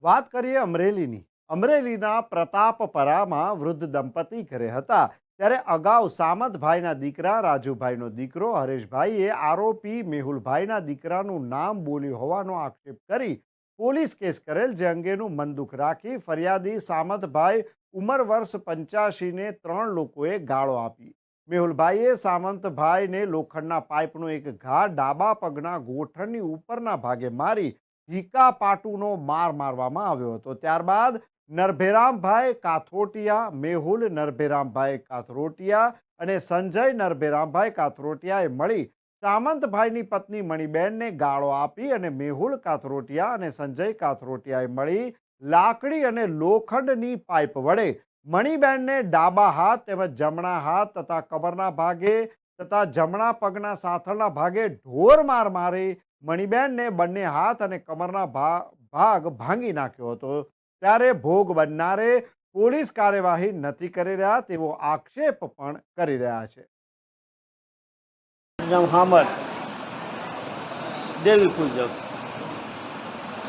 વાત કરીએ અમરેલીની. અમરેલીના પ્રતાપપરામાં વૃદ્ધ દંપતી ઘરે હતા ત્યારે અગાઉ સામંતભાઈના દીકરા રાજુભાઈનો દીકરો હરેશભાઈએ આરોપી મેહુલભાઈના દીકરાનું નામ બોલ્યું હોવાનો આક્ષેપ કરી પોલીસ કેસ કરેલ, જે અંગેનું મન દુઃખ રાખી ફરિયાદી સામંતભાઈ ઉંમર વર્ષ 85ને 3 લોકોએ ગાળો આપી. મેહુલભાઈએ સામંતભાઈને લોખંડના પાઇપનો એક ઘા ડાબા પગના ગોઠણની ઉપરના ભાગે મારી હીકા પાટુનો માર મારવામાં આવ્યો હતો. ત્યારબાદ નરભેરામભાઈ કાથરોટિયા, મેહુલ નરભેરામભાઈ કાથરોટિયા અને સંજય નરભેરામભાઈ કાથરોટિયાએ મળી સામંતભાઈની પત્ની મણિબેનને ગાળો આપી અને મેહુલ કાથરોટિયા અને સંજય કાથરોટિયાએ મળી લાકડી અને લોખંડની પાઇપ વડે મણિબેનને ડાબા હાથ તેમજ જમણા હાથ તથા કમરના ભાગે તથા જમણા પગના સાથળના ભાગે ઢોર માર મારી મણિબેનને બંને હાથ અને કમરના ભાગ ભાંગી નાખ્યો હતો. ત્યારે ભોગ બનનારે પોલીસ કાર્યવાહી નથી કરી રહ્યા તેવો આક્ષેપ પણ કરી રહ્યા છે. નામ હામદ દેવી પૂજક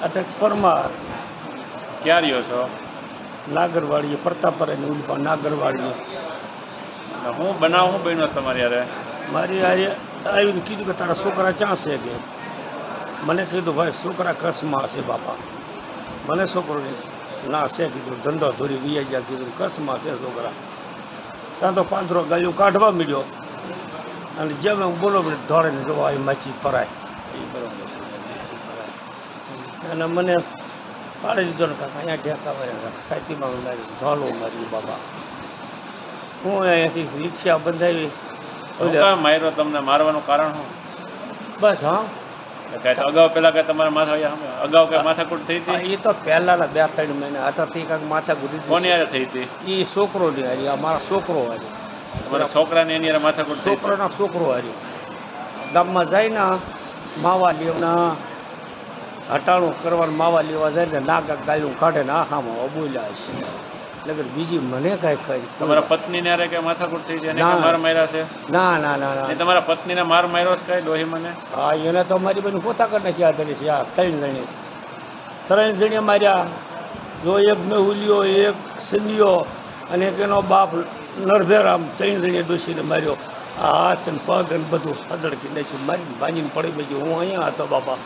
અટક પરમાર. ક્યાં રહ્યો છો? નાગરવાડીએ પ્રતાપરાની ઉલ્પા નાગરવાડીએ. હું બનાવ હું બન્યો તમારી યારે? મારી હારે આવીને કીધું કે તારા છોકરા ક્યાં છે કે મને કીધું ભાઈ છોકરા કચ્છમાં છે બાપા. મને છોકરો ના છે કીધું ધંધો ધોરી વીયા ગયા કીધું કચ્છમાં છે છોકરા. ત્યાં તો 5 ગાયું કાઢવા મળ્યો અને જેમ હું બોલો ધોળે ને જોવા આવી માછી પરાય એ બરોબર અને મને પાડી દીધો ને કાકા અહીંયા ઢેકા માર્યા સાચીમાં મારી ધોલો મારી બાબા. હું અહીંયાથી રિક્ષા બંધાવી. માર્યો તમને? મારવાનું કારણ શું? બસ હા અગાઉ પેલા કઈ તમારા માથા અગાઉ કઈ માથાકૂટ થઈ હતી? એ તો પહેલાના 2-3 મહિના હતા તે કાંઈક માથાકૂટ કોની યારે થઈ હતી? એ છોકરોની હારી, અમારા છોકરો હારી. તમારા છોકરાની એની યારે માથાકૂટ થઈ? છોકરાના છોકરો હારી ગામમાં જાય ને માવા લેવાના હટાણું કરવાનું, માવા લેવા જાય ને નાગા ગાયું કાઢે ને આખામાં બોલ્યા છે એટલે બીજી મને કાંઈ કરી. તમારા પત્નીને યારે કઈ માથાકૂટ થઈ છે? માર માર્યા છે? ના ના ના ના. તમારા પત્નીને માર માર્યો છે કઈ ડોહી મને? હા એને તો મારી બધી પોતા કરી નાખ્યા ધરી છે. આ 3 જણીએ માર્યા. જો એક મેહુલિયો, એક સંધિયો અને એક એનો બાપ નરભેરામ, 3 જણીએ ડોસીને માર્યો. આ હાથ અને પગ અને બધું સદડકી નાખ્યું, મારી ભાંજીને પડી ગઈ. હું અહીંયા હતો બાપા.